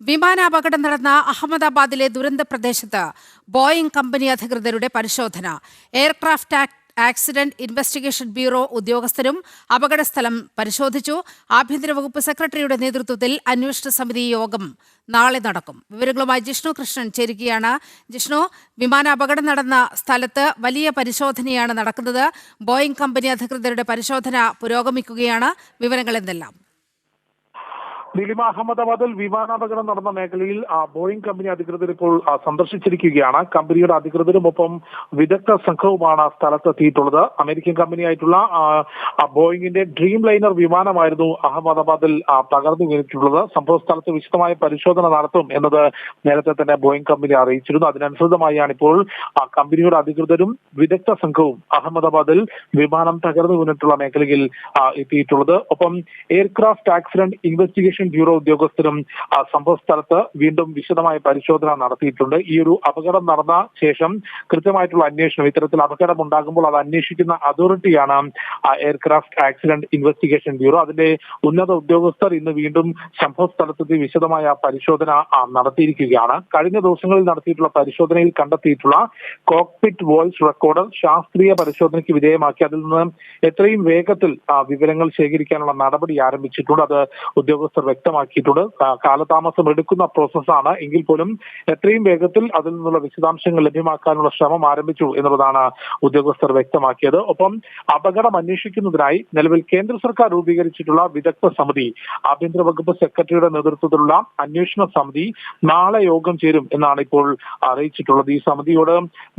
വിമാനാപകടം നടന്ന അഹമ്മദാബാദിലെ ദുരന്ത പ്രദേശത്ത് ബോയിംഗ് കമ്പനി അധികൃതരുടെ പരിശോധന. എയർക്രാഫ്റ്റ് ആക്സിഡന്റ് ഇൻവെസ്റ്റിഗേഷൻ ബ്യൂറോ ഉദ്യോഗസ്ഥരും അപകടസ്ഥലം പരിശോധിച്ചു. ആഭ്യന്തര വകുപ്പ് സെക്രട്ടറിയുടെ നേതൃത്വത്തിൽ അന്വേഷണ സമിതി യോഗം നാളെ നടക്കും. വിവരങ്ങളുമായി ജിഷ്ണു കൃഷ്ണൻ ചേരുകയാണ്. ജിഷ്ണു, വിമാനാപകടം നടന്ന സ്ഥലത്ത് വലിയ പരിശോധനയാണ് നടക്കുന്നത്. ബോയിംഗ് കമ്പനി അധികൃതരുടെ പരിശോധന പുരോഗമിക്കുകയാണ്. വിവരങ്ങൾ എന്തെല്ലാം? നീലിമ, അഹമ്മദാബാദിൽ വിമാനാപകടം നടന്ന മേഖലയിൽ ബോയിംഗ് കമ്പനി അധികൃതർ ഇപ്പോൾ സന്ദർശിച്ചിരിക്കുകയാണ്. കമ്പനിയുടെ അധികൃതരും ഒപ്പം വിദഗ്ധ സംഘവുമാണ് സ്ഥലത്തെത്തിയിട്ടുള്ളത്. അമേരിക്കൻ കമ്പനിയായിട്ടുള്ള ബോയിങ്ങിന്റെ ഡ്രീം ലൈനർ വിമാനമായിരുന്നു അഹമ്മദാബാദിൽ തകർന്നു വീണിട്ടുള്ളത്. സംഭവ സ്ഥലത്ത് വിശദമായ പരിശോധന നടത്തും എന്നത് നേരത്തെ തന്നെ ബോയിംഗ് കമ്പനി അറിയിച്ചിരുന്നു. അതിനനുസൃതമായാണ് ഇപ്പോൾ കമ്പനിയുടെ അധികൃതരും വിദഗ്ധ സംഘവും അഹമ്മദാബാദിൽ വിമാനം തകർന്നു വീണിട്ടുള്ള മേഖലയിൽ എത്തിയിട്ടുള്ളത്. ഒപ്പം എയർക്രാഫ്റ്റ് ആക്സിഡന്റ് ഇൻവെസ്റ്റിഗേഷൻ ബ്യൂറോ ഉദ്യോഗസ്ഥരും സംഭവ സ്ഥലത്ത് വീണ്ടും വിശദമായ പരിശോധന നടത്തിയിട്ടുണ്ട്. ഈ ഒരു അപകടം നടന്ന ശേഷം കൃത്യമായിട്ടുള്ള അന്വേഷണം, ഇത്തരത്തിൽ അപകടം ഉണ്ടാകുമ്പോൾ അത് അന്വേഷിക്കുന്ന അതോറിറ്റിയാണ് എയർക്രാഫ്റ്റ് ആക്സിഡന്റ് ഇൻവെസ്റ്റിഗേഷൻ ബ്യൂറോ. അതിന്റെ ഉന്നത ഉദ്യോഗസ്ഥർ ഇന്ന് വീണ്ടും സംഭവ സ്ഥലത്തെത്തി വിശദമായ പരിശോധന നടത്തിയിരിക്കുകയാണ്. കഴിഞ്ഞ ദിവസങ്ങളിൽ നടത്തിയിട്ടുള്ള പരിശോധനയിൽ കണ്ടെത്തിയിട്ടുള്ള കോക്പിറ്റ് വോയിസ് റെക്കോർഡർ ശാസ്ത്രീയ പരിശോധനയ്ക്ക് വിധേയമാക്കി അതിൽ നിന്ന് എത്രയും വേഗത്തിൽ വിവരങ്ങൾ ശേഖരിക്കാനുള്ള നടപടി ആരംഭിച്ചിട്ടുണ്ട്. അത് ഉദ്യോഗസ്ഥർ വ്യക്തമാക്കിയിട്ടുണ്ട്. കാലതാമസം എടുക്കുന്ന പ്രോസസ്സാണ് എങ്കിൽ പോലും എത്രയും വേഗത്തിൽ അതിൽ നിന്നുള്ള വിശദാംശങ്ങൾ ലഭ്യമാക്കാനുള്ള ശ്രമം ആരംഭിച്ചു എന്നുള്ളതാണ് ഉദ്യോഗസ്ഥർ വ്യക്തമാക്കിയത്. ഒപ്പം അപകടം അന്വേഷിക്കുന്നതിനായി നിലവിൽ കേന്ദ്ര സർക്കാർ രൂപീകരിച്ചിട്ടുള്ള വിദഗ്ധ സമിതി, ആഭ്യന്തര വകുപ്പ് സെക്രട്ടറിയുടെ നേതൃത്വത്തിലുള്ള അന്വേഷണ സമിതി നാളെ യോഗം ചേരും എന്നാണ് ഇപ്പോൾ അറിയിച്ചിട്ടുള്ളത്. ഈ സമിതിയോട്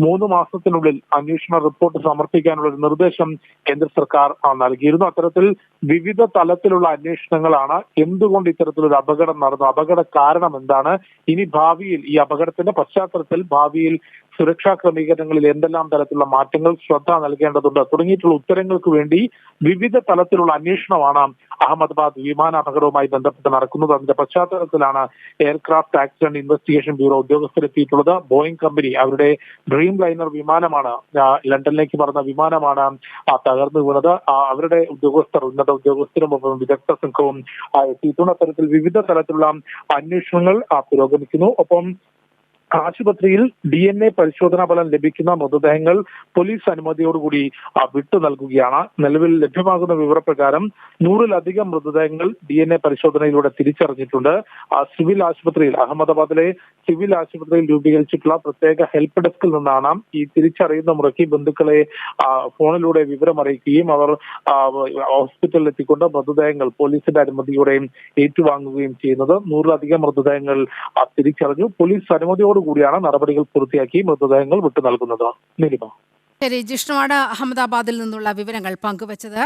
3 മാസത്തിനുള്ളിൽ അന്വേഷണ റിപ്പോർട്ട് സമർപ്പിക്കാനുള്ള ഒരു നിർദ്ദേശം കേന്ദ്ര സർക്കാർ നൽകിയിരുന്നു. അത്തരത്തിൽ വിവിധ തലത്തിലുള്ള അന്വേഷണങ്ങളാണ്. എന്തുകൊണ്ട് ഇത്തരത്തിലൊരു അപകടം നടന്നു, അപകട കാരണം എന്താണ്, ഇനി ഭാവിയിൽ ഈ അപകടത്തിന്റെ പശ്ചാത്തലത്തിൽ ഭാവിയിൽ സുരക്ഷാ ക്രമീകരണങ്ങളിൽ എന്തെല്ലാം തരത്തിലുള്ള മാറ്റങ്ങൾ ശ്രദ്ധ നൽകേണ്ടതുണ്ട് തുടങ്ങിയിട്ടുള്ള ഉത്തരങ്ങൾക്ക് വേണ്ടി വിവിധ തലത്തിലുള്ള അന്വേഷണമാണ് അഹമ്മദാബാദ് വിമാനാപകടവുമായി ബന്ധപ്പെട്ട് നടക്കുന്നത്. അതിന്റെ പശ്ചാത്തലത്തിലാണ് എയർക്രാഫ്റ്റ് ആക്സിഡന്റ് ഇൻവെസ്റ്റിഗേഷൻ ബ്യൂറോ ഉദ്യോഗസ്ഥരെത്തിയിട്ടുള്ളത്. ബോയിംഗ് കമ്പനി അവരുടെ ഡ്രീം ലൈനർ വിമാനമാണ്, ലണ്ടനിലേക്ക് പറഞ്ഞ വിമാനമാണ് തകർന്നു വീണത്. അവരുടെ ഉന്നത ഉദ്യോഗസ്ഥരും ഒപ്പം വിദഗ്ധ സംഘവും എത്തിയിട്ടുണ്ട്. അത്തരത്തിൽ വിവിധ തലത്തിലുള്ള അന്വേഷണങ്ങൾ പുരോഗമിക്കുന്നു. ഒപ്പം ആശുപത്രിയിൽ DNA പരിശോധനാ ഫലം ലഭിക്കുന്ന മൃതദേഹങ്ങൾ പോലീസ് അനുമതിയോടുകൂടി വിട്ടു നൽകുകയാണ്. നിലവിൽ ലഭ്യമാകുന്ന വിവരപ്രകാരം 100-ലധികം മൃതദേഹങ്ങൾ DNA പരിശോധനയിലൂടെ തിരിച്ചറിഞ്ഞിട്ടുണ്ട്. സിവിൽ ആശുപത്രിയിൽ, അഹമ്മദാബാദിലെ സിവിൽ ആശുപത്രിയിൽ രൂപീകരിച്ചിട്ടുള്ള പ്രത്യേക ഹെൽപ്പ് ഡെസ്കിൽ നിന്നാണ് ഈ തിരിച്ചറിയുന്ന മുറയ്ക്ക് ബന്ധുക്കളെ ഫോണിലൂടെ വിവരം അറിയിക്കുകയും അവർ ഹോസ്പിറ്റലിൽ എത്തിക്കൊണ്ട് മൃതദേഹങ്ങൾ പോലീസിന്റെ അനുമതിയോടെയും ഏറ്റുവാങ്ങുകയും ചെയ്യുന്നത്. 100-ലധികം മൃതദേഹങ്ങൾ തിരിച്ചറിഞ്ഞു. പോലീസ് അനുമതിയോട് കൂടിയാണ് നടപടികൾ പൂർത്തിയാക്കി മൃതദേഹങ്ങൾ വിട്ടു നൽകുന്നത്. നീലിമ. ശരി, ജിഷ്ണുവാണ് അഹമ്മദാബാദിൽ നിന്നുള്ള വിവരങ്ങൾ പങ്കുവച്ചത്.